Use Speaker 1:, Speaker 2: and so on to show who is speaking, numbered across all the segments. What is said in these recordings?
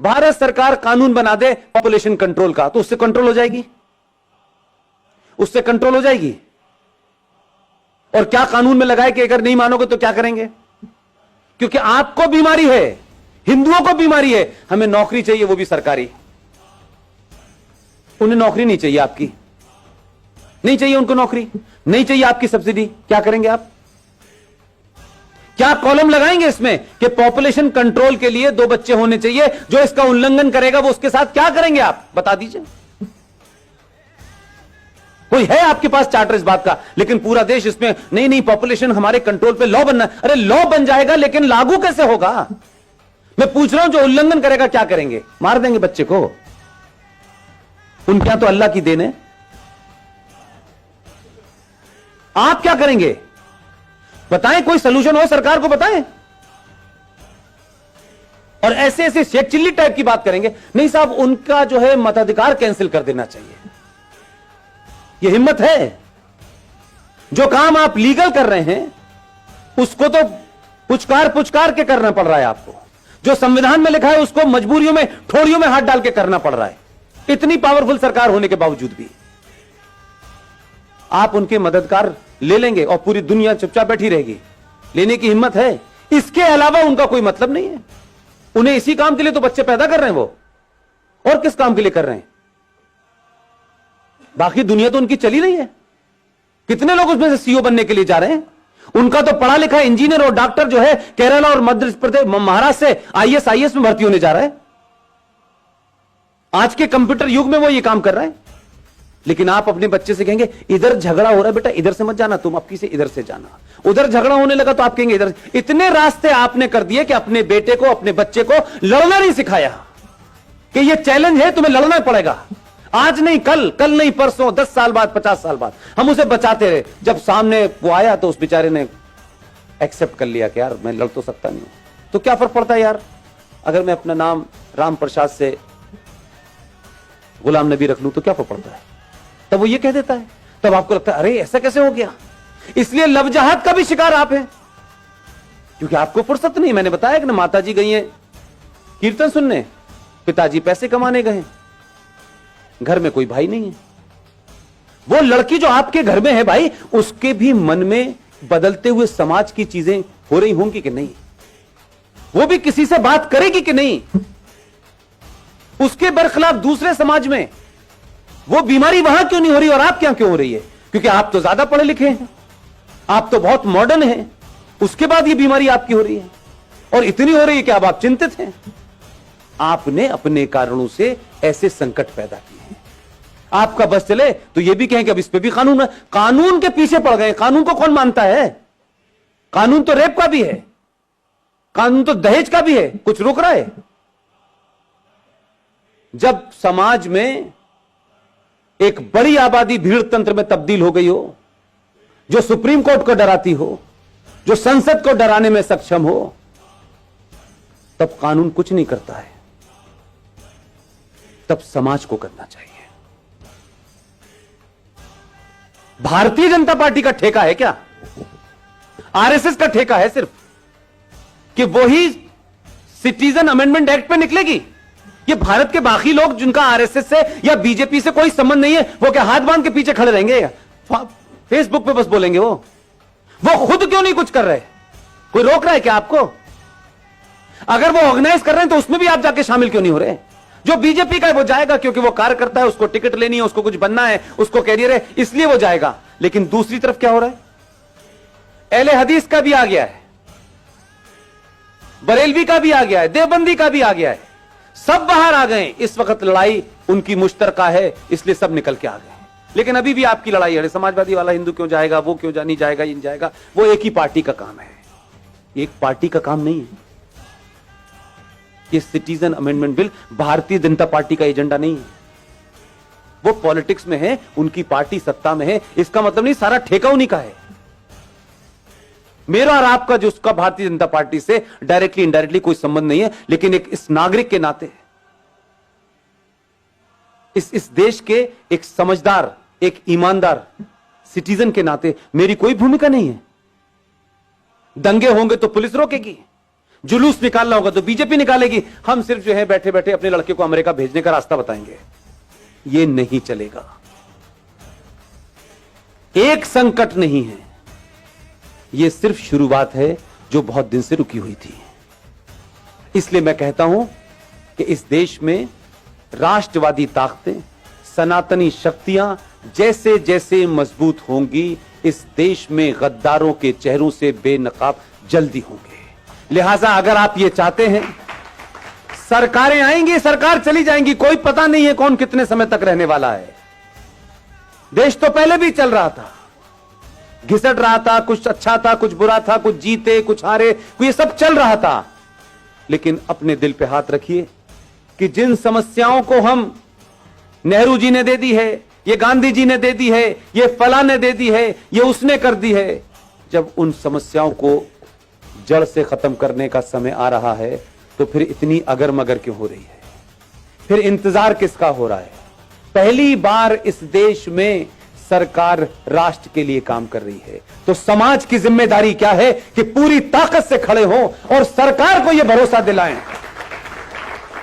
Speaker 1: भारत सरकार कानून बना दे पॉपुलेशन कंट्रोल का, तो उससे कंट्रोल हो जाएगी, उससे कंट्रोल हो जाएगी। और क्या कानून में लगाए कि अगर नहीं मानोगे तो क्या करेंगे? क्योंकि आपको बीमारी है, हिंदुओं को बीमारी है, हमें नौकरी चाहिए, वो भी सरकारी। उन्हें नौकरी नहीं चाहिए, आपकी नहीं चाहिए, उनको नौकरी नहीं चाहिए, आपकी सब्सिडी। क्या करेंगे आप? क्या कॉलम लगाएंगे इसमें कि पॉपुलेशन कंट्रोल के लिए 2 बच्चे होने चाहिए, जो इसका उल्लंघन करेगा वो उसके साथ क्या करेंगे आप? बता दीजिए। कोई है आपके पास चार्टर इस बात का? लेकिन पूरा देश इसमें नहीं नहीं, पॉपुलेशन हमारे कंट्रोल पे लॉ बनना। अरे लॉ बन जाएगा, लेकिन लागू कैसे होगा? मैं पूछ रहा हूं, जो उल्लंघन करेगा क्या करेंगे? मार देंगे बच्चे को? उनके यहां तो अल्लाह की देन है। आप क्या करेंगे? बताएं, कोई सलूशन हो सरकार को बताएं। और ऐसे ऐसे शेख चिल्ली टाइप की बात करेंगे, नहीं साहब उनका जो है मताधिकार कैंसिल कर देना चाहिए। ये हिम्मत है? जो काम आप लीगल कर रहे हैं उसको तो पुचकार के करना पड़ रहा है आपको। जो संविधान में लिखा है उसको मजबूरियों में, ठोड़ियों में हाथ डाल के करना पड़ रहा है, इतनी पावरफुल सरकार होने के बावजूद भी। आप उनके मददगार ले लेंगे और पूरी दुनिया चुपचाप बैठी रहेगी। लेने की हिम्मत है? इसके अलावा उनका कोई मतलब नहीं है। उन्हें इसी काम के लिए तो बच्चे पैदा कर रहे हैं वो, और किस काम के लिए कर रहे हैं? बाकी दुनिया तो उनकी चली रही है। कितने लोग उसमें से सीईओ बनने के लिए जा रहे हैं? उनका तो पढ़ा लिखा इंजीनियर और डॉक्टर जो है केरला और मध्य प्रदेश, महाराष्ट्र से आईएएस में भर्ती होने जा रहा है। आज के कंप्यूटर युग में वो ये काम कर रहा है। लेकिन आप अपने बच्चे से कहेंगे इधर झगड़ा हो रहा है बेटा, इधर से मत जाना, तुम अपनी से इधर से जाना। उधर झगड़ा होने लगा तो आप कहेंगे इधर। इतने रास्ते आपने कर दिए कि अपने बेटे को, अपने बच्चे को लड़ना नहीं सिखाया कि ये चैलेंज है, तुम्हें लड़ना पड़ेगा। आज नहीं कल, कल नहीं परसों, 10 साल बाद, 50 साल बाद हम उसे बचाते रहे। जब सामने वो आया तो उस बेचारे ने एक्सेप्ट कर लिया कि यार मैं लड़ तो सकता नहीं हूं। तो क्या फर्क पड़ता है यार, अगर मैं अपना नाम राम प्रसाद से गुलाम नबी रख लूं तो क्या फर्क पड़ता है? तब वो ये कह देता है, तब आपको लगता है अरे ऐसा कैसे हो गया। इसलिए लवजहत का भी शिकार आप हैं, क्योंकि आपको फुर्सत नहीं। मैंने बताया कि ना, माताजी गई हैं कीर्तन सुनने, पिताजी पैसे कमाने गए, घर में कोई भाई नहीं है। वो लड़की जो आपके घर में है भाई, उसके भी मन में बदलते हुए समाज की चीजें हो रही होंगी कि नहीं? वो भी किसी से बात करेगी कि नहीं? उसके बरखिलाफ दूसरे समाज में वो बीमारी वहां क्यों नहीं हो रही और आप क्या क्यों हो रही है? क्योंकि आप तो ज्यादा पढ़े लिखे हैं, आप तो बहुत मॉडर्न हैं, उसके बाद ये बीमारी आपकी हो रही है, और इतनी हो रही है कि अब आप चिंतित हैं। आपने अपने कारणों से ऐसे संकट पैदा किए हैं। आपका बस चले तो ये भी कहें कि अब इस पे भी कानून है। कानून के पीछे पड़ गए। कानून को कौन मानता है? कानून तो रेप का भी है, कानून तो दहेज का भी है, कुछ रोक रहा है? जब समाज में एक बड़ी आबादी भीड़ तंत्र में तब्दील हो गई हो, जो सुप्रीम कोर्ट को डराती हो, जो संसद को डराने में सक्षम हो, तब कानून कुछ नहीं करता है, तब समाज को करना चाहिए। भारतीय जनता पार्टी का ठेका है क्या? आरएसएस का ठेका है सिर्फ कि वही सिटीजन अमेंडमेंट एक्ट पे निकलेगी? ये भारत के बाकी लोग जिनका आरएसएस से या बीजेपी से कोई संबंध नहीं है, वो क्या हाथ बांध के पीछे खड़े रहेंगे? फेसबुक पे बस बोलेंगे वो खुद क्यों नहीं कुछ कर रहे? कोई रोक रहा है क्या आपको? अगर वो ऑर्गेनाइज कर रहे हैं तो उसमें भी आप जाके शामिल क्यों नहीं हो रहे? जो बीजेपी का है वो जाएगा क्योंकि वो कार्यकर्ता है, उसको टिकट लेनी है, उसको कुछ बनना है, उसको कैरियर है, इसलिए वो जाएगा। लेकिन दूसरी तरफ क्या हो रहा है? अहले हदीस का भी आ गया है, बरेलवी का भी आ गया है, देवबंदी का भी आ गया है, सब बाहर आ गए। इस वक्त लड़ाई उनकी मुश्तरका है, इसलिए सब निकल के आ गए। लेकिन अभी भी आपकी लड़ाई है, समाजवादी वाला हिंदू क्यों जाएगा, वो क्यों नहीं जाएगा, इन जाएगा। वो एक ही पार्टी का काम है, एक पार्टी का काम नहीं है। ये citizen amendment bill Bharatiya Janata party का एजेंडा नहीं है। वो पॉलिटिक्स में है, उनकी पार्टी सत्ता में है, इसका मतलब नहीं सारा ठेका उन्हीं का है। मेरा और आपका जो उसका भारतीय जनता पार्टी से डायरेक्टली इनडायरेक्टली कोई संबंध नहीं है, लेकिन एक इस नागरिक के नाते, इस देश के एक समझदार, एक ईमानदार सिटीजन के नाते मेरी कोई भूमिका नहीं है। दंगे होंगे तो पुलिस रोकेगी, जुलूस निकालना होगा तो बीजेपी निकालेगी, हम सिर्फ जो है बैठे बैठे अपने लड़के को अमेरिका भेजने का रास्ता बताएंगे। ये नहीं चलेगा। एक संकट नहीं है, ये सिर्फ शुरुआत है जो बहुत दिन से रुकी हुई थी। इसलिए मैं कहता हूं कि इस देश में राष्ट्रवादी ताकतें, सनातनी शक्तियां जैसे जैसे मजबूत होंगी, इस देश में गद्दारों के चेहरों से बेनकाब जल्दी होंगे। लिहाजा अगर आप ये चाहते हैं, सरकारें आएंगी, सरकार चली जाएंगी, कोई पता नहीं है कौन कितने समय तक रहने वाला है। देश तो पहले भी चल रहा था, घिसट रहा था, कुछ अच्छा था, कुछ बुरा था, कुछ जीते, कुछ हारे, ये सब चल रहा था। लेकिन अपने दिल पे हाथ रखिए कि जिन समस्याओं को हम नेहरू जी ने दे दी है, ये गांधी जी ने दे दी है, ये फला ने दे दी है, ये उसने कर दी है, जब उन समस्याओं को जड़ से खत्म करने का समय आ रहा है तो फिर इतनी अगर मगर क्यों हो रही है? फिर इंतजार किसका हो रहा है? पहली बार इस देश में सरकार राष्ट्र के लिए काम कर रही है, तो समाज की जिम्मेदारी क्या है कि पूरी ताकत से खड़े हो और सरकार को यह भरोसा दिलाएं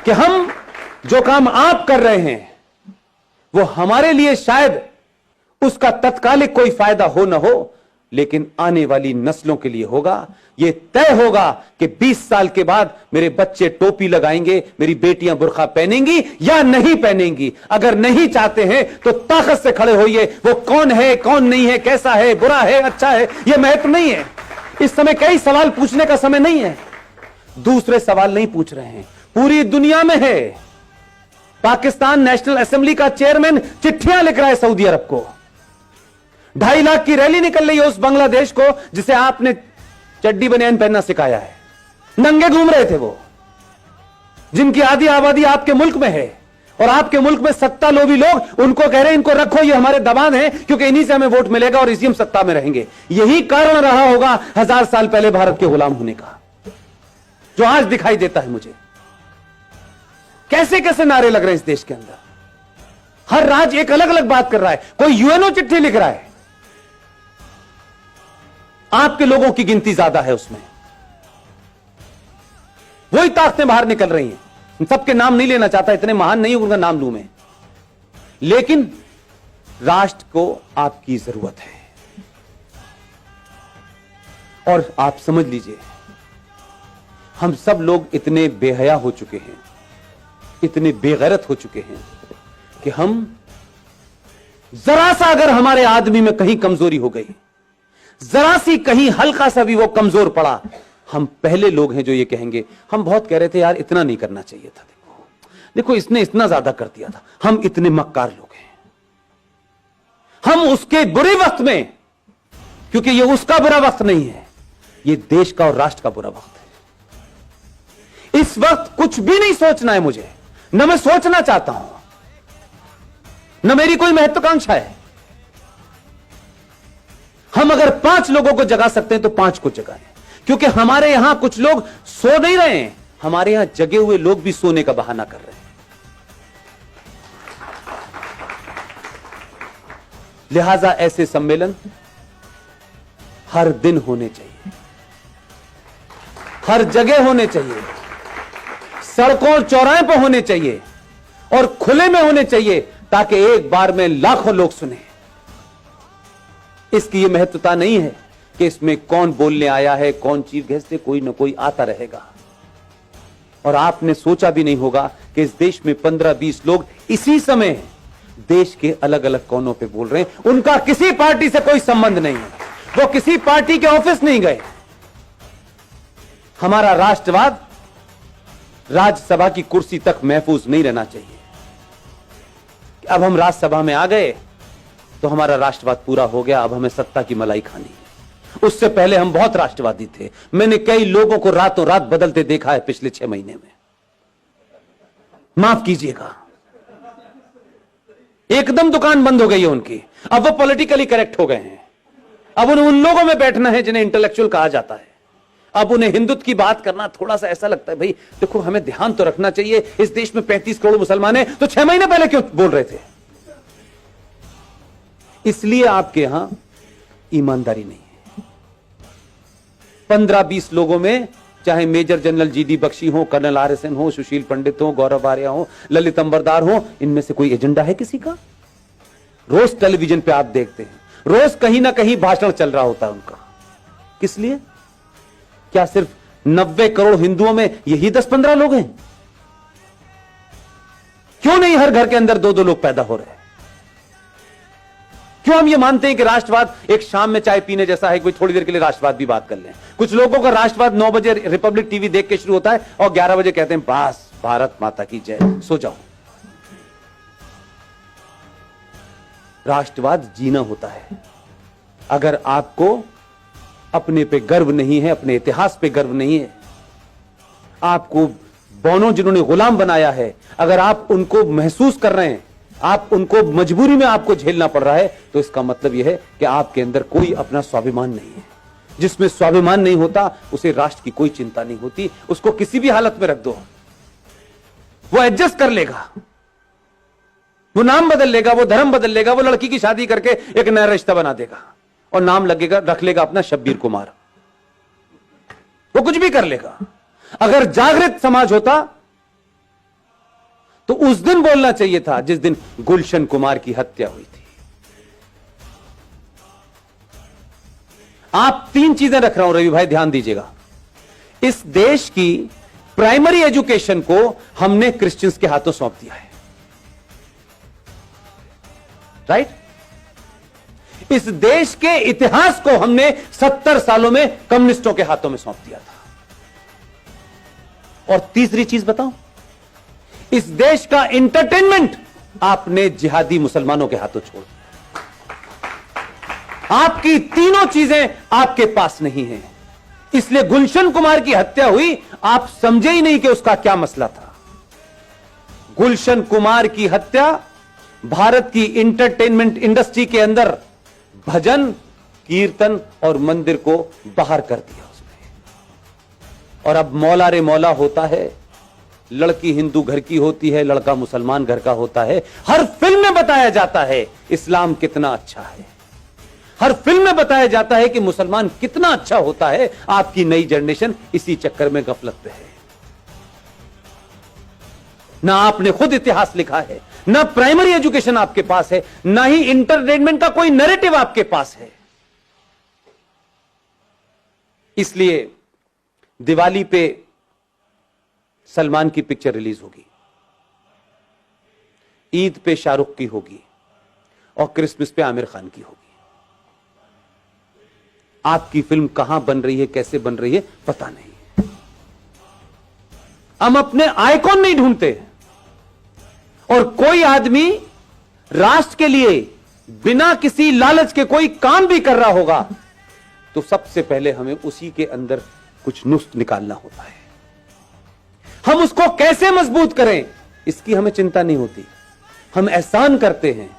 Speaker 1: कि हम जो काम आप कर रहे हैं वो हमारे लिए शायद उसका तत्कालिक कोई फायदा हो ना हो, लेकिन आने वाली नस्लों के लिए होगा। यह तय होगा कि 20 साल के बाद मेरे बच्चे टोपी लगाएंगे, मेरी बेटियां बुर्का पहनेंगी या नहीं पहनेंगी। अगर नहीं चाहते हैं तो ताकत से खड़े होइए। वो कौन है, कौन नहीं है, कैसा है, बुरा है, अच्छा है, यह महत्व नहीं है। इस समय कई सवाल पूछने का समय नहीं है। दूसरे सवाल नहीं पूछ रहे हैं, पूरी दुनिया में है। पाकिस्तान नेशनल असेंबली का चेयरमैन चिट्ठियां लिख रहा है सऊदी अरब को। 2.5 लाख की रैली निकल रही है उस बांग्लादेश को जिसे आपने चड्डी बनियान पहनना सिखाया है। नंगे घूम रहे थे वो, जिनकी आधी आबादी आपके मुल्क में है, और आपके मुल्क में सत्ता लोभी लोग उनको कह रहे हैं इनको रखो, ये हमारे दबान है, क्योंकि इन्हीं से हमें वोट मिलेगा और इसी हम सत्ता में रहेंगे। यही कारण रहा होगा 1000 साल पहले भारत के गुलाम होने का, जो आज दिखाई देता है मुझे। कैसे कैसे नारे लग रहे हैं इस देश के अंदर। हर राज्य एक अलग अलग बात कर रहा है। कोई यूएनओ चिट्ठी लिख रहा है, आपके लोगों की गिनती ज्यादा है उसमें। वही ताकतें बाहर निकल रही हैं। सबके नाम नहीं लेना चाहता, इतने महान नहीं उनका नाम लूं मैं, लेकिन राष्ट्र को आपकी जरूरत है। और आप समझ लीजिए, हम सब लोग इतने बेहया हो चुके हैं, इतने बेगैरत हो चुके हैं कि हम जरा सा अगर हमारे आदमी में कहीं कमजोरी हो गई, जरा सी कहीं हल्का सा भी वो कमजोर पड़ा, हम पहले लोग हैं जो ये कहेंगे। हम बहुत कह रहे थे यार इतना नहीं करना चाहिए था, देखो इसने इतना ज्यादा कर दिया था, हम इतने मक्कार लोग हैं। हम उसके बुरे वक्त में, क्योंकि ये उसका बुरा वक्त नहीं है, ये देश का और राष्ट्र का बुरा वक्त है। इस वक्त कुछ भी नहीं सोचना है मुझे, न मैं सोचना चाहता हूं, न मेरी कोई महत्वाकांक्षा है। हम अगर 5 लोगों को जगा सकते हैं तो 5 को जगाएं, क्योंकि हमारे यहां कुछ लोग सो नहीं रहे हैं, हमारे यहां जगे हुए लोग भी सोने का बहाना कर रहे हैं। लिहाजा ऐसे सम्मेलन हर दिन होने चाहिए, हर जगह होने चाहिए, सड़कों और चौराहे पर होने चाहिए और खुले में होने चाहिए, ताकि एक बार में लाखों लोग सुने। इसकी यह महत्वता नहीं है कि इसमें कौन बोलने आया है, कौन चीफ गेस्ट है, कोई ना कोई आता रहेगा। और आपने सोचा भी नहीं होगा कि इस देश में 15-20 लोग इसी समय देश के अलग अलग कोनों पे बोल रहे हैं। उनका किसी पार्टी से कोई संबंध नहीं है, वो किसी पार्टी के ऑफिस नहीं गए। हमारा राष्ट्रवाद राज्यसभा की कुर्सी तक महफूज नहीं रहना चाहिए। अब हम राज्यसभा में आ गए तो हमारा राष्ट्रवाद पूरा हो गया, अब हमें सत्ता की मलाई खानी है। उससे पहले हम बहुत राष्ट्रवादी थे। मैंने कई लोगों को रातों रात बदलते देखा है पिछले 6 महीने में, माफ कीजिएगा। एकदम दुकान बंद हो गई है उनकी, अब वो पॉलिटिकली करेक्ट हो गए हैं। अब उन्हें उन लोगों में बैठना है जिन्हें इंटेलेक्चुअल कहा जाता है। अब उन्हें हिंदुत्व की बात करना थोड़ा सा ऐसा लगता है, भाई देखो हमें ध्यान तो रखना चाहिए, इस देश में 35 करोड़ मुसलमान हैं, तो 6 महीने पहले क्यों बोल रहे थे? इसलिए आपके यहां ईमानदारी नहीं है। 15-20 लोगों में चाहे मेजर जनरल जीडी बख्शी हो, कर्नल आरएसएन हो, सुशील पंडित हो, गौरव आर्या हो, ललित अंबरदार हो, इनमें से कोई एजेंडा है किसी का? रोज टेलीविजन पे आप देखते हैं, रोज कहीं ना कहीं भाषण चल रहा होता है उनका। किस लिए? क्या सिर्फ 90 करोड़ हिंदुओं में यही 10-15 लोग हैं? क्यों नहीं हर घर के अंदर 2-2 लोग पैदा हो रहे हैं? क्यों हम ये मानते हैं कि राष्ट्रवाद एक शाम में चाय पीने जैसा है कि थोड़ी देर के लिए राष्ट्रवाद भी बात कर लें? कुछ लोगों का राष्ट्रवाद 9 बजे रिपब्लिक टीवी देख के शुरू होता है और 11 बजे कहते हैं बस भारत माता की जय, सो जाओ। राष्ट्रवाद जीना होता है। अगर आपको अपने पे गर्व नहीं है, अपने इतिहास पे गर्व नहीं है, आपको बौनों जिन्होंने गुलाम बनाया है, अगर आप उनको महसूस कर रहे हैं, आप उनको मजबूरी में आपको झेलना पड़ रहा है, तो इसका मतलब यह है कि आपके अंदर कोई अपना स्वाभिमान नहीं है। जिसमें स्वाभिमान नहीं होता उसे राष्ट्र की कोई चिंता नहीं होती। उसको किसी भी हालत में रख दो, वो एडजस्ट कर लेगा, वो नाम बदल लेगा, वो धर्म बदल लेगा, वो लड़की की शादी करके एक नया रिश्ता बना देगा और नाम लगेगा, रख लेगा अपना शब्बीर कुमार। वो कुछ भी कर लेगा। अगर जागृत समाज होता तो उस दिन बोलना चाहिए था जिस दिन गुलशन कुमार की हत्या हुई थी। आप 3 चीजें रख रहा हूं रवि भाई, ध्यान दीजिएगा। इस देश की प्राइमरी एजुकेशन को हमने क्रिश्चियंस के हाथों सौंप दिया है, राइट? इस देश के इतिहास को हमने 70 सालों में कम्युनिस्टों के हाथों में सौंप दिया था। और तीसरी चीज बताऊं, इस देश का एंटरटेनमेंट आपने जिहादी मुसलमानों के हाथों छोड़ दिया। आपकी तीनों चीजें आपके पास नहीं हैं, इसलिए गुलशन कुमार की हत्या हुई, आप समझे ही नहीं कि उसका क्या मसला था। गुलशन कुमार की हत्या भारत की एंटरटेनमेंट इंडस्ट्री के अंदर भजन, कीर्तन और मंदिर को बाहर कर दिया उसने। और अब मौला रे मौला होता है, लड़की हिंदू घर की होती है, लड़का मुसलमान घर का होता है। हर फिल्म में बताया जाता है इस्लाम कितना अच्छा है, हर फिल्म में बताया जाता है कि मुसलमान कितना अच्छा होता है। आपकी नई जनरेशन इसी चक्कर में गफलत पे है। ना आपने खुद इतिहास लिखा है, ना प्राइमरी एजुकेशन आपके पास है, ना ही इंटरटेनमेंट का कोई नैरेटिव आपके पास है। इसलिए दिवाली पे सलमान की पिक्चर रिलीज होगी, ईद पे शाहरुख की होगी और क्रिसमस पे आमिर खान की होगी। आपकी फिल्म कहां बन रही है, कैसे बन रही है, पता नहीं। हम अपने आइकॉन नहीं ढूंढते। और कोई आदमी राष्ट्र के लिए बिना किसी लालच के कोई काम भी कर रहा होगा तो सबसे पहले हमें उसी के अंदर कुछ नुस्ख निकालना होता है। हम उसको कैसे मजबूत करें इसकी हमें चिंता नहीं होती। हम एहसान करते हैं